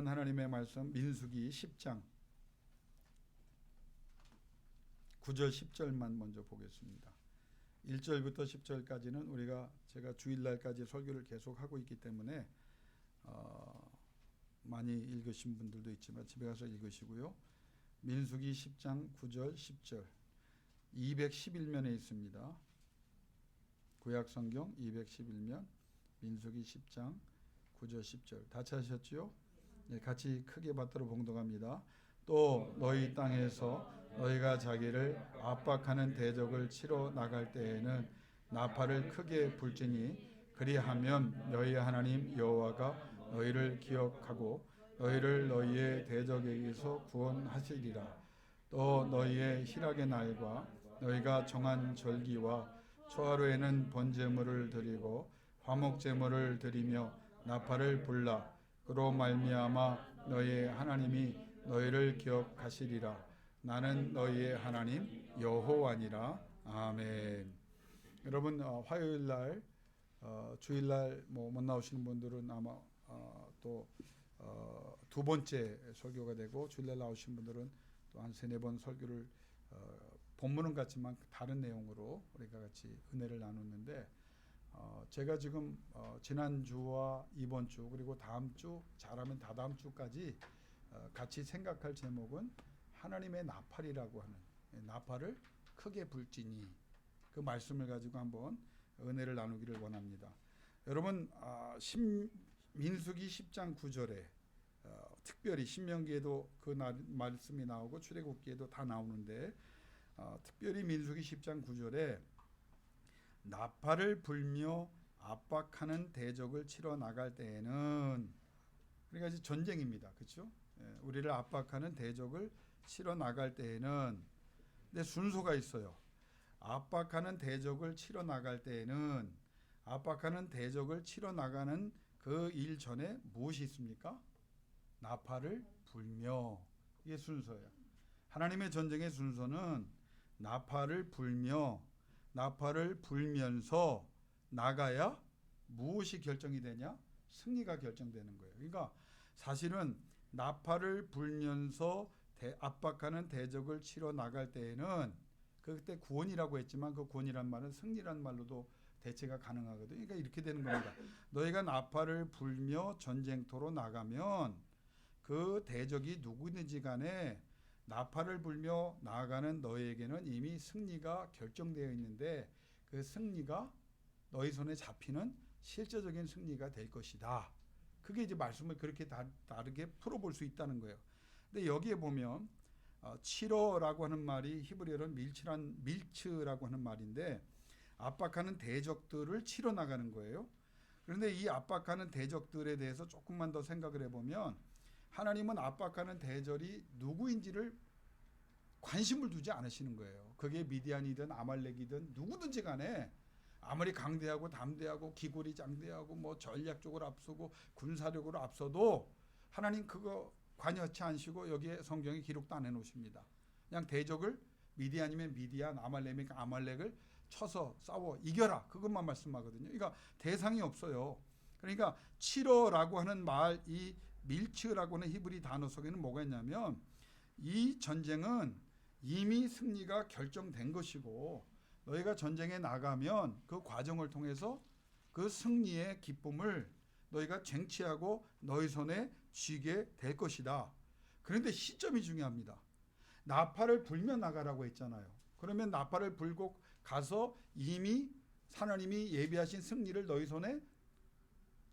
하나님의 말씀 민수기 10장 9절 10절만 먼저 보겠습니다. 1절부터 10절까지는 제가 주일날까지 설교를 계속하고 있기 때문에 많이 읽으신 분들도 있지만 집에 가서 읽으시고요. 민수기 10장 9절 10절 211면에 있습니다. 구약성경 211면 민수기 10장 9절 10절 다 찾으셨죠? 네, 같이 크게 받들어 봉독합니다. 또 너희 땅에서 너희가 자기를 압박하는 대적을 치러 나갈 때에는 나팔을 크게 불지니 그리하면 너희 하나님 여호와가 너희를 기억하고 너희를 너희의 대적에게서 구원하시리라. 또 너희의 희락의 날과 너희가 정한 절기와 초하루에는 번제물을 드리고 화목제물을 드리며 나팔을 불라. 그로 말미암아 너희의 하나님이 너희를 기억하시리라. 나는 너희의 하나님 여호와니라. 아멘. 여러분, 화요일날 주일날 못 나오시는 분들은 아마 또 두 번째 설교가 되고, 주일날 나오신 분들은 또 한 세네 번 설교를 본문은 같지만 다른 내용으로 우리가 같이 은혜를 나눴는데, 제가 지금 지난주와 이번 주 그리고 다음 주, 잘하면 다다음 주까지 같이 생각할 제목은 하나님의 나팔이라고 하는, 나팔을 크게 불지니, 그 말씀을 가지고 한번 은혜를 나누기를 원합니다. 여러분, 민수기 10장 9절에 특별히 신명기에도 그 말씀이 나오고 출애굽기에도 다 나오는데, 특별히 민수기 10장 9절에 나팔을 불며 압박하는 대적을 치러 나갈 때에는, 그러니까 이제 전쟁입니다. 그렇죠? 우리를 압박하는 대적을 치러 나갈 때에는, 근데 순서가 있어요. 압박하는 대적을 치러 나갈 때에는, 압박하는 대적을 치러 나가는 그 일 전에 무엇이 있습니까? 나팔을 불며. 이게 순서예요. 하나님의 전쟁의 순서는 나팔을 불며, 나팔을 불면서 나가야 무엇이 결정이 되냐? 승리가 결정되는 거예요. 그러니까 사실은 나팔을 불면서 압박하는 대적을 치러 나갈 때에는, 그때 구원이라고 했지만 그 구원이란 말은 승리란 말로도 대체가 가능하거든요. 그러니까 이렇게 되는 겁니다. 너희가 나팔을 불며 전쟁터로 나가면 그 대적이 누구든지 간에 나팔을 불며 나아가는 너희에게는 이미 승리가 결정되어 있는데, 그 승리가 너희 손에 잡히는 실제적인 승리가 될 것이다. 그게 이제 말씀을 그렇게 다르게 풀어볼 수 있다는 거예요. 근데 여기에 보면 치러라고 하는 말이 히브리어로 밀츠라고 하는 말인데, 압박하는 대적들을 치러 나가는 거예요. 그런데 이 압박하는 대적들에 대해서 조금만 더 생각을 해보면, 하나님은 압박하는 대적이 누구인지를 관심을 두지 않으시는 거예요. 그게 미디안이든 아말렉이든 누구든지 간에 아무리 강대하고 담대하고 기골이 장대하고 뭐 전략적으로 앞서고 군사력으로 앞서도 하나님 그거 관여치 않으시고 여기에 성경에 기록도 안 해놓으십니다. 그냥 대적을, 미디안이면 미디안, 아말렉이면 아말렉을 쳐서 싸워 이겨라, 그것만 말씀하거든요. 그러니까 대상이 없어요. 그러니까 치러라고 하는 말, 이 밀츠라고 하는 히브리 단어 속에는 뭐가 있냐면, 이 전쟁은 이미 승리가 결정된 것이고, 너희가 전쟁에 나가면 그 과정을 통해서 그 승리의 기쁨을 너희가 쟁취하고 너희 손에 쥐게 될 것이다. 그런데 시점이 중요합니다. 나팔을 불며 나가라고 했잖아요. 그러면 나팔을 불고 가서 이미 하나님이 예비하신 승리를 너희 손에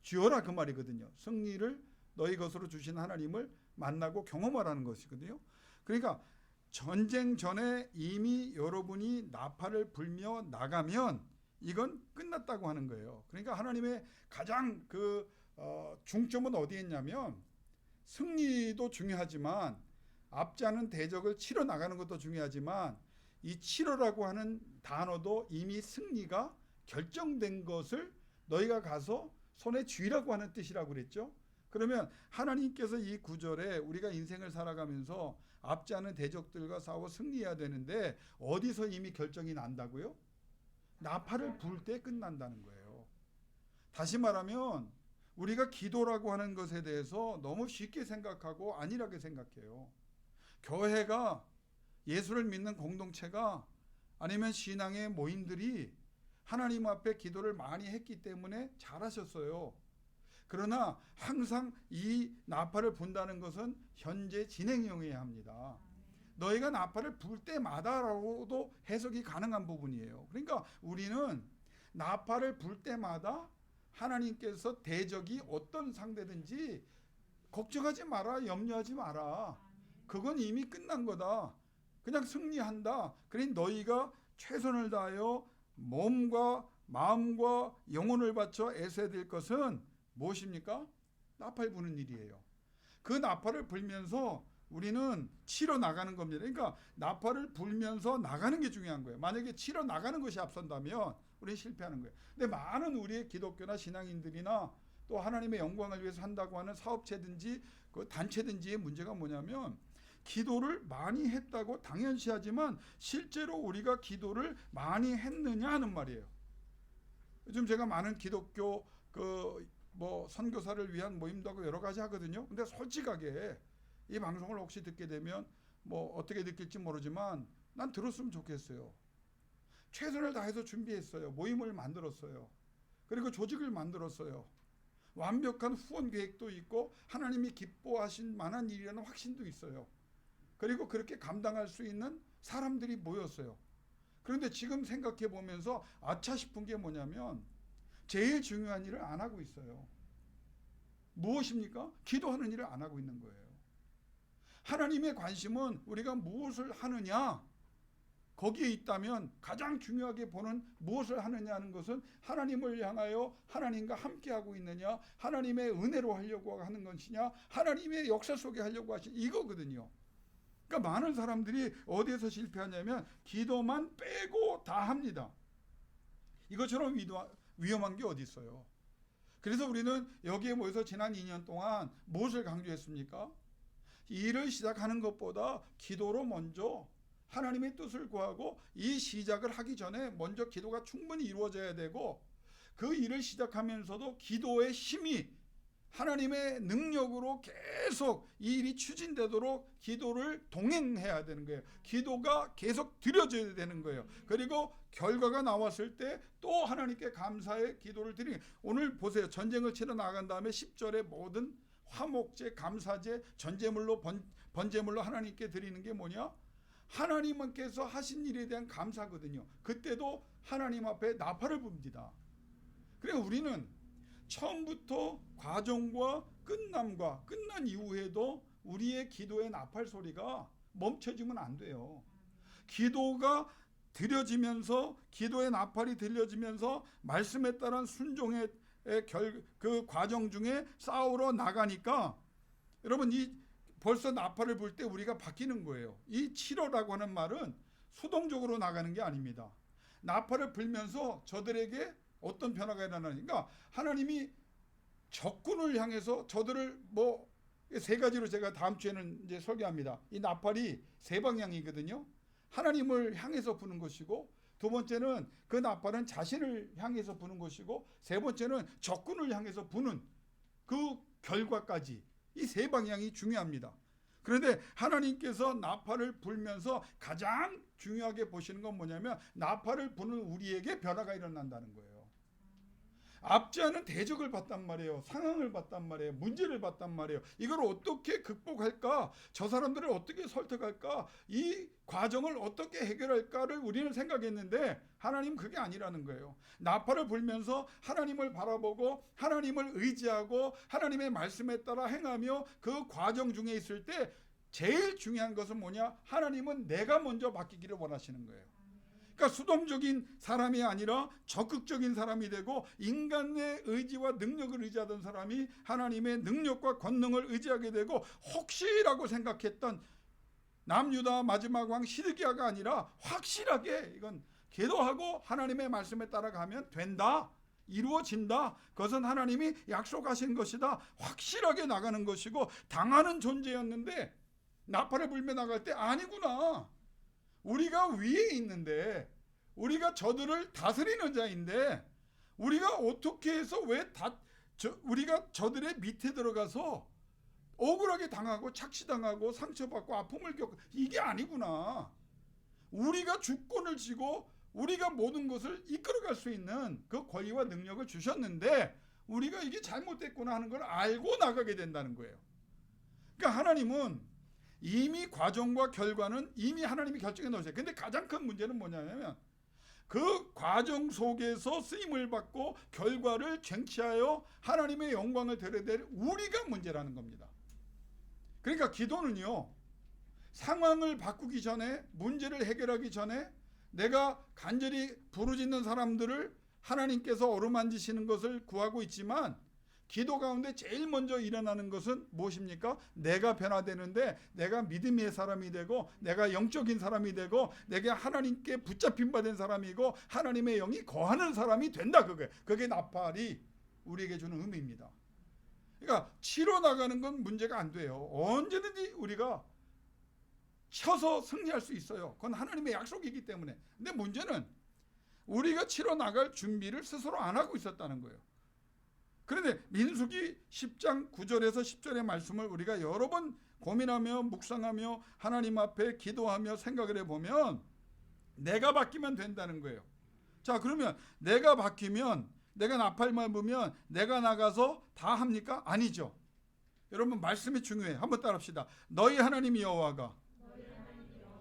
쥐어라, 그 말이거든요. 승리를 너희 것으로 주신 하나님을 만나고 경험하라는 것이거든요. 그러니까 전쟁 전에 이미 여러분이 나팔을 불며 나가면 이건 끝났다고 하는 거예요. 그러니까 하나님의 가장 중점은 어디에 있냐면, 승리도 중요하지만 앞지않은 대적을 치러 나가는 것도 중요하지만, 이 치러라고 하는 단어도 이미 승리가 결정된 것을 너희가 가서 손에 쥐라고 하는 뜻이라고 그랬죠. 그러면 하나님께서 이 구절에 우리가 인생을 살아가면서 앞지 않은 대적들과 싸워 승리해야 되는데, 어디서 이미 결정이 난다고요? 나팔을 불 때 끝난다는 거예요. 다시 말하면 우리가 기도라고 하는 것에 대해서 너무 쉽게 생각하고 안일하게 생각해요. 교회가, 예수를 믿는 공동체가, 아니면 신앙의 모임들이 하나님 앞에 기도를 많이 했기 때문에 잘하셨어요. 그러나 항상 이 나팔을 분다는 것은 현재 진행형이어야 합니다. 너희가 나팔을 불 때마다라고도 해석이 가능한 부분이에요. 그러니까 우리는 나팔을 불 때마다 하나님께서 대적이 어떤 상대든지 걱정하지 마라, 염려하지 마라. 그건 이미 끝난 거다. 그냥 승리한다. 그러니 너희가 최선을 다하여 몸과 마음과 영혼을 바쳐 애써야 될 것은 무엇입니까? 나팔 부는 일이에요. 그 나팔을 불면서 우리는 치러 나가는 겁니다. 그러니까 나팔을 불면서 나가는 게 중요한 거예요. 만약에 치러 나가는 것이 앞선다면 우리는 실패하는 거예요. 근데 많은 우리의 기독교나 신앙인들이나 또 하나님의 영광을 위해서 한다고 하는 사업체든지 그 단체든지의 문제가 뭐냐면, 기도를 많이 했다고 당연시하지만 실제로 우리가 기도를 많이 했느냐 하는 말이에요. 요즘 제가 많은 기독교 선교사를 위한 모임도 하고 여러 가지 하거든요. 근데 솔직하게 이 방송을 혹시 듣게 되면 어떻게 느낄지 모르지만 난 들었으면 좋겠어요. 최선을 다해서 준비했어요. 모임을 만들었어요. 그리고 조직을 만들었어요. 완벽한 후원 계획도 있고 하나님이 기뻐하신 만한 일이라는 확신도 있어요. 그리고 그렇게 감당할 수 있는 사람들이 모였어요. 그런데 지금 생각해 보면서 아차 싶은 게 뭐냐면, 제일 중요한 일을 안 하고 있어요. 무엇입니까? 기도하는 일을 안 하고 있는 거예요. 하나님의 관심은 우리가 무엇을 하느냐, 거기에 있다면 가장 중요하게 보는 무엇을 하느냐 하는 것은 하나님을 향하여 하나님과 함께하고 있느냐, 하나님의 은혜로 하려고 하는 것이냐, 하나님의 역사 속에 하려고 하시냐, 이거거든요. 그러니까 많은 사람들이 어디에서 실패하냐면 기도만 빼고 다 합니다. 이것처럼 위험한 게 어디 있어요. 그래서 우리는 여기에 모여서 지난 2년 동안 무엇을 강조했습니까? 일을 시작하는 것보다 기도로 먼저 하나님의 뜻을 구하고, 이 시작을 하기 전에 먼저 기도가 충분히 이루어져야 되고, 그 일을 시작하면서도 기도의 힘이 하나님의 능력으로 계속 이 일이 추진되도록 기도를 동행해야 되는 거예요. 기도가 계속 드려져야 되는 거예요. 그리고 결과가 나왔을 때 또 하나님께 감사의 기도를 드리는 거예요. 오늘 보세요. 전쟁을 치러 나간 다음에 10절에 모든 화목제, 감사제, 전제물로 번제물로 하나님께 드리는 게 뭐냐? 하나님께서 하신 일에 대한 감사거든요. 그때도 하나님 앞에 나팔을 붑니다. 그래서 우리는 처음부터 과정과 끝남과 끝난 이후에도 우리의 기도의 나팔 소리가 멈춰지면 안 돼요. 기도가 드려지면서, 기도의 나팔이 들려지면서 말씀에 따른 순종의 그 과정 중에 싸우러 나가니까, 여러분 벌써 나팔을 불 때 우리가 바뀌는 거예요. 이 치러라고 하는 말은 수동적으로 나가는 게 아닙니다. 나팔을 불면서 저들에게 어떤 변화가 일어나니까, 하나님이 적군을 향해서 저들을 세 가지로 제가 다음 주에는 이제 설교합니다. 이 나팔이 세 방향이거든요. 하나님을 향해서 부는 것이고, 두 번째는 그 나팔은 자신을 향해서 부는 것이고, 세 번째는 적군을 향해서 부는 그 결과까지, 이 세 방향이 중요합니다. 그런데 하나님께서 나팔을 불면서 가장 중요하게 보시는 건 뭐냐면, 나팔을 부는 우리에게 변화가 일어난다는 거예요. 앞지 않은 대적을 봤단 말이에요. 상황을 봤단 말이에요. 문제를 봤단 말이에요. 이걸 어떻게 극복할까? 저 사람들을 어떻게 설득할까? 이 과정을 어떻게 해결할까를 우리는 생각했는데, 하나님 그게 아니라는 거예요. 나팔을 불면서 하나님을 바라보고 하나님을 의지하고 하나님의 말씀에 따라 행하며 그 과정 중에 있을 때 제일 중요한 것은 뭐냐? 하나님은 내가 먼저 바뀌기를 원하시는 거예요. 그러니까 수동적인 사람이 아니라 적극적인 사람이 되고, 인간의 의지와 능력을 의지하던 사람이 하나님의 능력과 권능을 의지하게 되고, 혹시라고 생각했던 남유다 마지막 왕 시드기야가 아니라 확실하게 이건 기도하고 하나님의 말씀에 따라가면 된다, 이루어진다, 그것은 하나님이 약속하신 것이다, 확실하게 나가는 것이고, 당하는 존재였는데 나팔을 불며 나갈 때 아니구나, 우리가 위에 있는데, 우리가 저들을 다스리는 자인데, 우리가 어떻게 해서 왜 우리가 저들의 밑에 들어가서 억울하게 당하고 착시당하고 상처받고 아픔을 겪고 이게 아니구나. 우리가 주권을 쥐고 우리가 모든 것을 이끌어갈 수 있는 그 권리와 능력을 주셨는데 우리가 이게 잘못됐구나 하는 걸 알고 나가게 된다는 거예요. 그러니까 하나님은 이미 과정과 결과는 이미 하나님이 결정해 놓으세요. 근데 가장 큰 문제는 뭐냐면 그 과정 속에서 쓰임을 받고 결과를 쟁취하여 하나님의 영광을 드려야 될 우리가 문제라는 겁니다. 그러니까 기도는요, 상황을 바꾸기 전에, 문제를 해결하기 전에 내가 간절히 부르짖는 사람들을 하나님께서 어루만지시는 것을 구하고 있지만 기도 가운데 제일 먼저 일어나는 것은 무엇입니까? 내가 변화되는데 내가 믿음의 사람이 되고 내가 영적인 사람이 되고 내가 하나님께 붙잡힌 바 된 사람이고 하나님의 영이 거하는 사람이 된다. 그게 나팔이 우리에게 주는 의미입니다. 그러니까 치러 나가는 건 문제가 안 돼요. 언제든지 우리가 쳐서 승리할 수 있어요. 그건 하나님의 약속이기 때문에. 근데 문제는 우리가 치러 나갈 준비를 스스로 안 하고 있었다는 거예요. 그런데 민수기 10장 9절에서 10절의 말씀을 우리가 여러 번 고민하며 묵상하며 하나님 앞에 기도하며 생각을 해보면 내가 바뀌면 된다는 거예요. 자, 그러면 내가 바뀌면, 내가 나팔만 부면 내가 나가서 다 합니까? 아니죠. 여러분, 말씀이 중요해요. 한번 따라합시다. 너희 하나님 여호와가.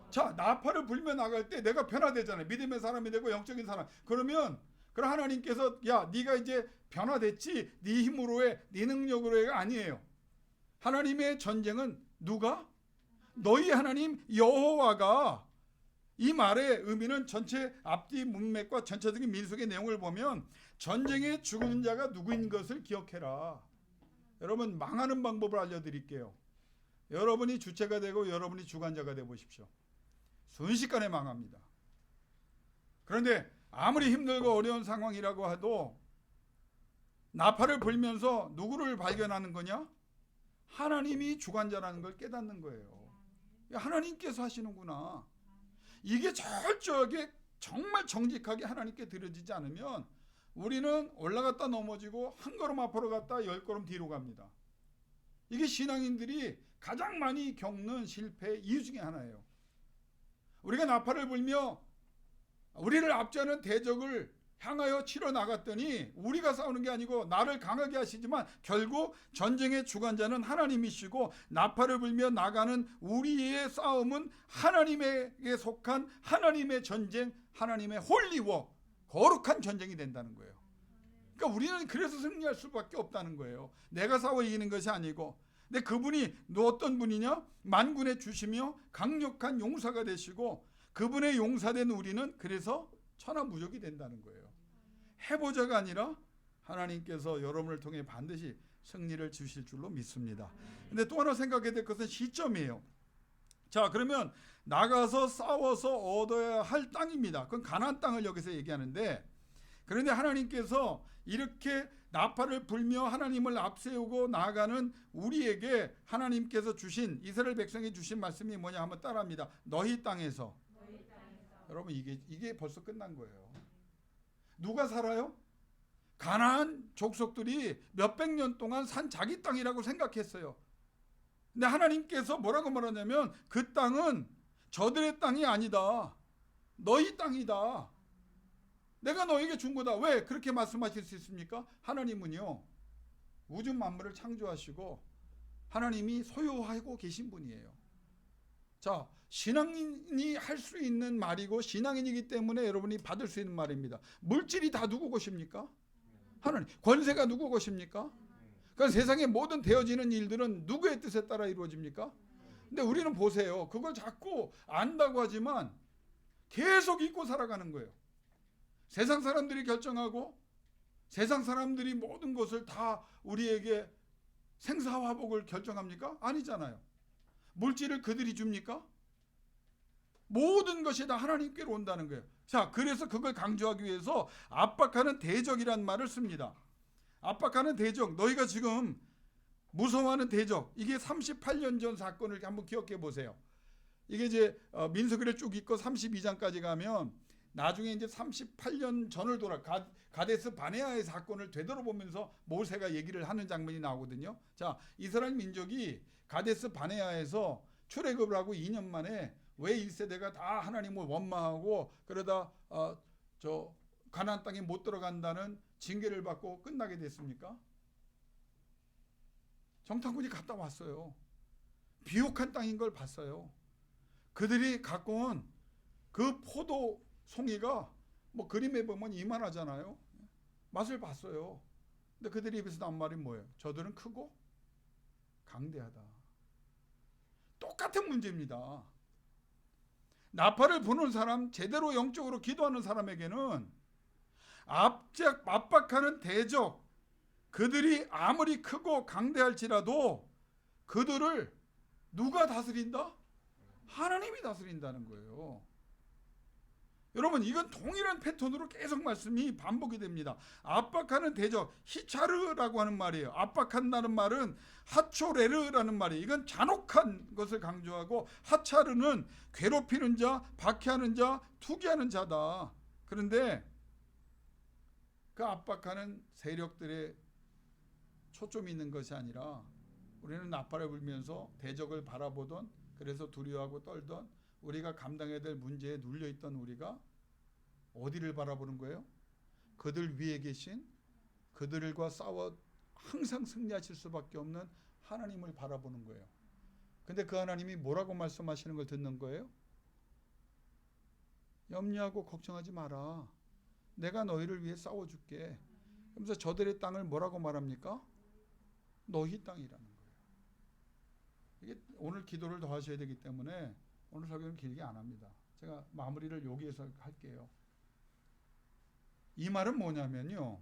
자, 나팔을 불며 나갈 때 내가 변화되잖아요. 믿음의 사람이 되고 영적인 사람. 그럼 하나님께서 야, 네가 이제 변화됐지, 네 힘으로 해, 네 능력으로 해가 아니에요. 하나님의 전쟁은 누가? 너희 하나님 여호와가. 이 말의 의미는 전체 앞뒤 문맥과 전체적인 민수기의 내용을 보면 전쟁에 죽은 자가 누구인 것을 기억해라. 여러분, 망하는 방법을 알려드릴게요. 여러분이 주체가 되고 여러분이 주관자가 되어 보십시오. 순식간에 망합니다. 그런데 아무리 힘들고 어려운 상황이라고 해도 나팔을 불면서 누구를 발견하는 거냐? 하나님이 주관자라는 걸 깨닫는 거예요. 하나님께서 하시는구나. 이게 철저하게 정말 정직하게 하나님께 드려지지 않으면 우리는 올라갔다 넘어지고 한 걸음 앞으로 갔다 10걸음 뒤로 갑니다. 이게 신앙인들이 가장 많이 겪는 실패의 이유 중에 하나예요. 우리가 나팔을 불며 우리를 압제하는 대적을 향하여 치러 나갔더니 우리가 싸우는 게 아니고 나를 강하게 하시지만 결국 전쟁의 주관자는 하나님이시고 나팔을 불며 나가는 우리의 싸움은 하나님에게 속한 하나님의 전쟁, 하나님의 홀리워, 거룩한 전쟁이 된다는 거예요. 그러니까 우리는 그래서 승리할 수밖에 없다는 거예요. 내가 싸워 이기는 것이 아니고. 근데 그분이 어떤 분이냐? 만군의 주시며 강력한 용사가 되시고 그분의 용사된 우리는 그래서 천하무적이 된다는 거예요. 해보자가 아니라 하나님께서 여러분을 통해 반드시 승리를 주실 줄로 믿습니다. 근데 또 하나 생각해야 될 것은 시점이에요. 자, 그러면 나가서 싸워서 얻어야 할 땅입니다. 그건 가나안 땅을 여기서 얘기하는데, 그런데 하나님께서 이렇게 나팔을 불며 하나님을 앞세우고 나아가는 우리에게 하나님께서 주신, 이스라엘 백성이 주신 말씀이 뭐냐 한번 따라합니다. 너희 땅에서. 여러분, 이게 벌써 끝난 거예요. 누가 살아요? 가나안 족속들이 몇백 년 동안 산 자기 땅이라고 생각했어요. 근데 하나님께서 뭐라고 말하냐면 그 땅은 저들의 땅이 아니다. 너희 땅이다. 내가 너에게 준 거다. 왜 그렇게 말씀하실 수 있습니까? 하나님은요, 우주 만물을 창조하시고 하나님이 소유하고 계신 분이에요. 자, 신앙인이 할 수 있는 말이고 신앙인이기 때문에 여러분이 받을 수 있는 말입니다. 물질이 다 누구 것입니까? 하나님. 권세가 누구 것입니까? 그러니까 세상의 모든 되어지는 일들은 누구의 뜻에 따라 이루어집니까? 근데 우리는 보세요. 그걸 자꾸 안다고 하지만 계속 잊고 살아가는 거예요. 세상 사람들이 결정하고 세상 사람들이 모든 것을 다 우리에게 생사화복을 결정합니까? 아니잖아요. 물질을 그들이 줍니까? 모든 것이 다 하나님께로 온다는 거예요. 자, 그래서 그걸 강조하기 위해서 압박하는 대적이란 말을 씁니다. 압박하는 대적, 너희가 지금 무서워하는 대적, 이게 38년 전 사건을 한번 기억해 보세요. 이게 이제 민수기를 쭉 읽고 32장까지 가면 나중에 이제 38년 전을 돌아 가데스 바네아의 사건을 되돌아보면서 모세가 얘기를 하는 장면이 나오거든요. 자, 이스라엘 민족이 가데스 바네아에서 출애굽을 하고 2년 만에 왜 1세대가 다 하나님을 원망하고 그러다 가나안 땅에 못 들어간다는 징계를 받고 끝나게 됐습니까? 정탐꾼이 갔다 왔어요. 비옥한 땅인 걸 봤어요. 그들이 갖고 온 그 포도 송이가 뭐 그림에 보면 이만하잖아요. 맛을 봤어요. 근데 그들이 입에서 나온 말이 뭐예요? 저들은 크고 강대하다. 똑같은 문제입니다. 나팔을 부는 사람, 제대로 영적으로 기도하는 사람에게는 압박하는 대적, 그들이 아무리 크고 강대할지라도 그들을 누가 다스린다? 하나님이 다스린다는 거예요. 여러분, 이건 동일한 패턴으로 계속 말씀이 반복이 됩니다. 압박하는 대적, 히차르라고 하는 말이에요. 압박한다는 말은 하초레르라는 말이에요. 이건 잔혹한 것을 강조하고, 하차르는 괴롭히는 자, 박해하는 자, 투기하는 자다. 그런데 그 압박하는 세력들의 초점이 있는 것이 아니라 우리는 나팔을 불면서 대적을 바라보던, 그래서 두려워하고 떨던, 우리가 감당해야 될 문제에 눌려있던 우리가 어디를 바라보는 거예요? 그들 위에 계신, 그들과 싸워 항상 승리하실 수밖에 없는 하나님을 바라보는 거예요. 근데 그 하나님이 뭐라고 말씀하시는 걸 듣는 거예요? 염려하고 걱정하지 마라. 내가 너희를 위해 싸워줄게. 그러면서 저들의 땅을 뭐라고 말합니까? 너희 땅이라는 거예요. 이게 오늘 기도를 더 하셔야 되기 때문에 오늘 설교는 길게 안 합니다. 제가 마무리를 여기에서 할게요. 이 말은 뭐냐면요,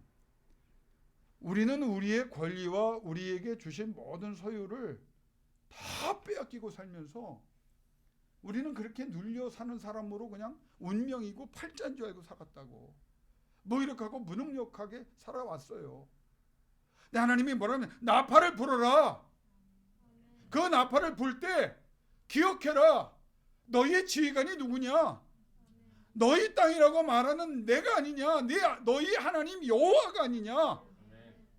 우리는 우리의 권리와 우리에게 주신 모든 소유를 다 빼앗기고 살면서 우리는 그렇게 눌려 사는 사람으로 그냥 운명이고 팔자인 줄 알고 살았다고, 무기력하고 무능력하게 살아왔어요. 근데 하나님이 뭐라면 나팔을 불어라. 그 나팔을 불 때 기억해라. 너희의 지휘관이 누구냐? 너희 땅이라고 말하는 내가 아니냐? 너희 하나님 여호와가 아니냐?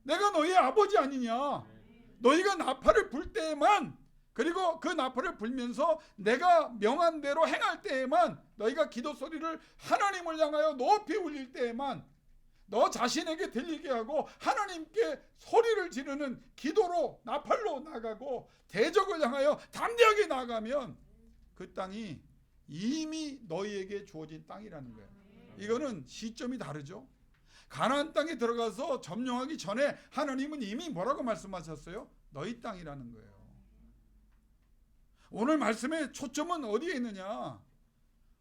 내가 너희 아버지 아니냐? 너희가 나팔을 불 때에만, 그리고 그 나팔을 불면서 내가 명한 대로 행할 때에만, 너희가 기도 소리를 하나님을 향하여 높이 울릴 때에만, 너 자신에게 들리게 하고 하나님께 소리를 지르는 기도로 나팔로 나가고 대적을 향하여 담대하게 나가면 그 땅이 이미 너희에게 주어진 땅이라는 거예요. 이거는 시점이 다르죠. 가나안 땅에 들어가서 점령하기 전에 하나님은 이미 뭐라고 말씀하셨어요? 너희 땅이라는 거예요. 오늘 말씀의 초점은 어디에 있느냐?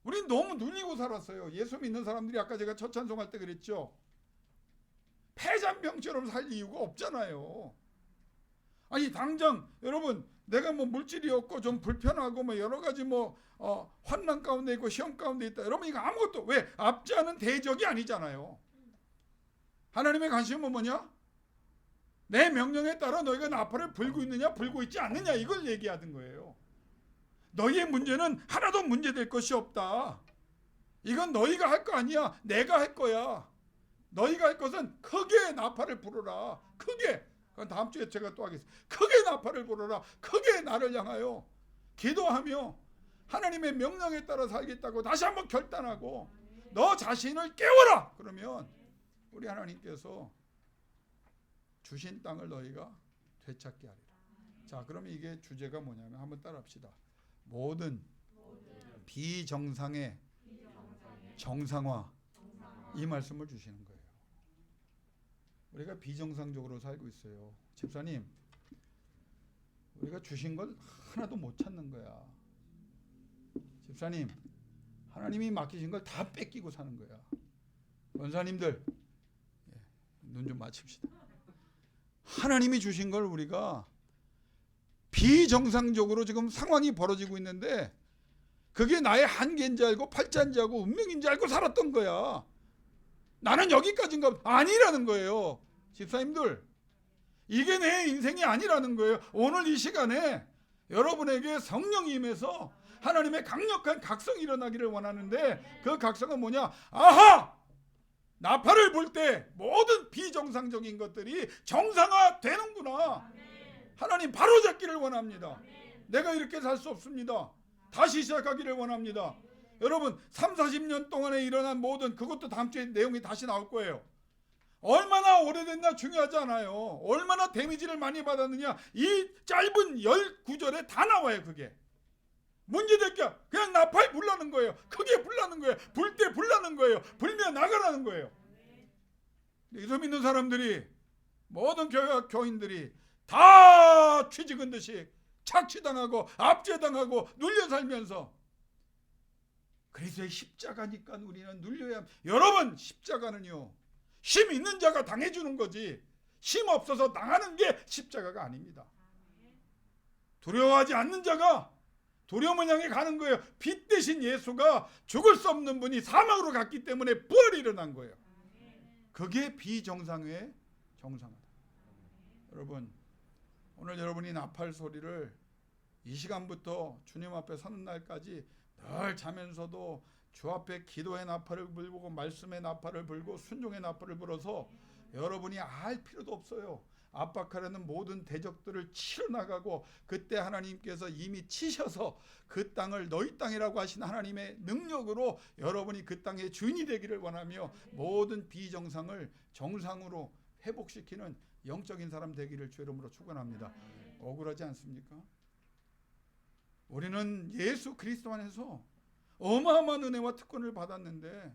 우린 너무 눌리고 살았어요. 예수 믿는 사람들이 아까 제가 첫 찬송할 때 그랬죠. 폐잔병처럼 살 이유가 없잖아요. 아니 당장 여러분, 내가 뭐 물질이 없고 좀 불편하고 뭐 여러 가지 환난 가운데 있고 시험 가운데 있다. 여러분 이거 아무것도, 왜? 압제하는 대적이 아니잖아요. 하나님의 관심은 뭐냐? 내 명령에 따라 너희가 나팔을 불고 있느냐 불고 있지 않느냐, 이걸 얘기하는 거예요. 너희의 문제는 하나도 문제될 것이 없다. 이건 너희가 할 거 아니야. 내가 할 거야. 너희가 할 것은 크게 나팔을 불어라. 크게. 그건 다음 주에 제가 또 하겠습니다. 크게 나팔을 불어라. 크게 나를 향하여 기도하며 하나님의 명령에 따라 살겠다고 다시 한번 결단하고 너 자신을 깨워라. 그러면 우리 하나님께서 주신 땅을 너희가 되찾게 하리라. 자, 그러면 이게 주제가 뭐냐면 한번 따라합시다. 모든 비정상의 정상화, 이 말씀을 주시는 거예요. 우리가 비정상적으로 살고 있어요. 집사님, 우리가 주신 걸 하나도 못 찾는 거야. 집사님, 하나님이 맡기신 걸 다 뺏기고 사는 거야. 권사님들, 눈 좀 맞춥시다. 하나님이 주신 걸 우리가 비정상적으로 지금 상황이 벌어지고 있는데 그게 나의 한계인 줄 알고 팔자인 줄 알고 운명인 줄 알고 살았던 거야. 나는 여기까지인가? 아니라는 거예요. 집사님들, 이게 내 인생이 아니라는 거예요. 오늘 이 시간에 여러분에게 성령이 임해서 하나님의 강력한 각성이 일어나기를 원하는데, 그 각성은 뭐냐? 아하! 나팔을 불 때 모든 비정상적인 것들이 정상화되는구나. 하나님 바로잡기를 원합니다. 내가 이렇게 살 수 없습니다. 다시 시작하기를 원합니다. 여러분 3, 40년 동안에 일어난 모든, 그것도 다음 주에 내용이 다시 나올 거예요. 얼마나 오래됐냐 중요하지 않아요. 얼마나 데미지를 많이 받았느냐, 이 짧은 19절에 다 나와요. 그게 문제될 게 그냥 나팔 불라는 거예요. 크게 불라는 거예요. 불 때 불라는 거예요. 불면 나가라는 거예요. 예수 믿는 사람들이, 모든 교회와 교인들이 다 취직은 듯이 착취당하고 압제당하고 눌려 살면서, 그리스도의 십자가니까 우리는 눌려야. 여러분, 십자가는요, 힘 있는 자가 당해주는 거지, 힘 없어서 당하는 게 십자가가 아닙니다. 두려워하지 않는 자가 두려움을 향해 가는 거예요. 빛 대신 예수가 죽을 수 없는 분이 사망으로 갔기 때문에 부활이 일어난 거예요. 그게 비정상의 정상하다. 여러분, 오늘 여러분이 나팔 소리를 이 시간부터 주님 앞에 서는 날까지 늘 자면서도 주 앞에 기도의 나팔을 불고 말씀의 나팔을 불고 순종의 나팔을 불어서 여러분이 알 필요도 없어요. 압박하려는 모든 대적들을 치러 나가고, 그때 하나님께서 이미 치셔서 그 땅을 너희 땅이라고 하신 하나님의 능력으로 여러분이 그 땅의 주인이 되기를 원하며, 모든 비정상을 정상으로 회복시키는 영적인 사람 되기를 주 이름으로 축원합니다. 억울하지 않습니까? 우리는 예수 그리스도 안에서 어마어마한 은혜와 특권을 받았는데,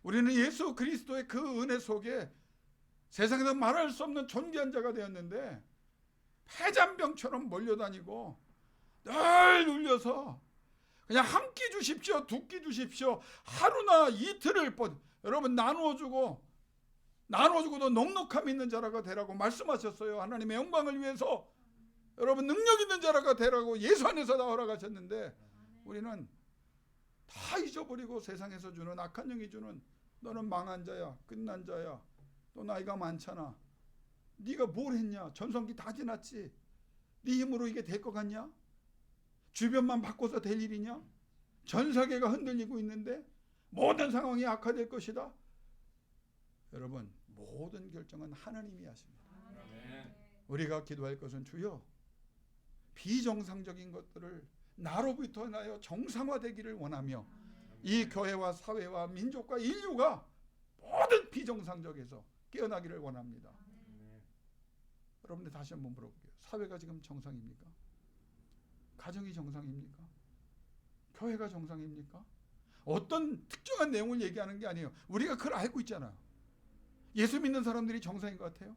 우리는 예수 그리스도의 그 은혜 속에 세상에서 말할 수 없는 존귀한 자가 되었는데, 폐잔병처럼 몰려다니고 늘 눌려서 그냥 한 끼 주십시오, 두 끼 주십시오, 하루나 이틀을 여러분 나누어주고도 넉넉함 있는 자라가 되라고 말씀하셨어요. 하나님의 영광을 위해서 여러분 능력 있는 자라가 되라고 예수 안에서 다 허락하셨는데, 우리는 다 잊어버리고 세상에서 주는 악한 영이 주는, 너는 망한 자야, 끝난 자야, 또 나이가 많잖아, 네가 뭘 했냐, 전성기 다 지났지, 네 힘으로 이게 될 것 같냐, 주변만 바꿔서 될 일이냐, 전 세계가 흔들리고 있는데 모든 상황이 악화될 것이다. 여러분, 모든 결정은 하나님이 하십니다. 우리가 기도할 것은, 주여 비정상적인 것들을 나로부터 나여 정상화되기를 원하며, 이 교회와 사회와 민족과 인류가 모든 비정상적에서 깨어나기를 원합니다. 여러분들 다시 한번 물어볼게요. 사회가 지금 정상입니까? 가정이 정상입니까? 교회가 정상입니까? 어떤 특정한 내용을 얘기하는 게 아니에요. 우리가 그걸 알고 있잖아요. 예수 믿는 사람들이 정상인 것 같아요?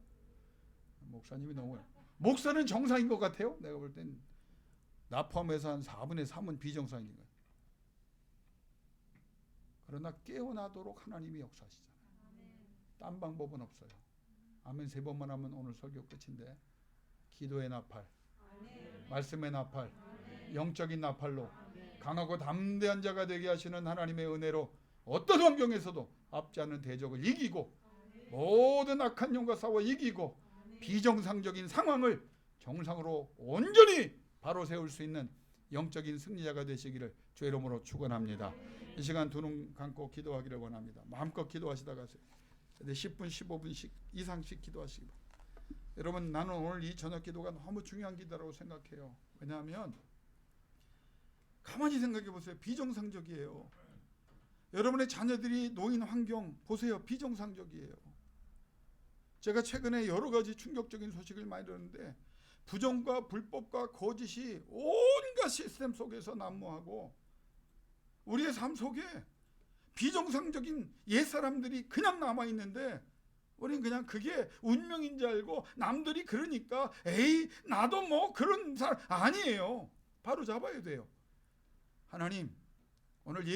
목사님이 너무, 목사는 정상인 것 같아요? 내가 볼 땐 나 포함해서 한 4분의 3은 비정상인 거예요. 그러나 깨어나도록 하나님이 역사하시잖아요. 딴 방법은 없어요. 아멘 3번만 하면 오늘 설교 끝인데, 기도의 나팔, 말씀의 나팔, 영적인 나팔로 강하고 담대한 자가 되게 하시는 하나님의 은혜로 어떤 환경에서도 앞지 않는 대적을 이기고, 모든 악한 영과 싸워 이기고, 비정상적인 상황을 정상으로 온전히 바로 세울 수 있는 영적인 승리자가 되시기를 주의 이름으로 축원합니다. 이 시간 두 눈 감고 기도하기를 원합니다. 마음껏 기도하시다 가세요. 10분 15분씩 이상씩 기도하시기 바랍니다. 여러분, 나는 오늘 이 저녁 기도가 너무 중요한 기도라고 생각해요. 왜냐하면 가만히 생각해 보세요. 비정상적이에요. 여러분의 자녀들이 놓인 환경 보세요. 비정상적이에요. 제가 최근에 여러 가지 충격적인 소식을 많이 들었는데, 부정과 불법과 거짓이 온갖 시스템 속에서 난무하고, 우리의 삶 속에 비정상적인 옛사람들이 그냥 남아있는데, 우리는 그냥 그게 운명인 줄 알고, 남들이 그러니까 에이 나도 뭐 그런 사람 아니에요. 바로 잡아야 돼요. 하나님, 오늘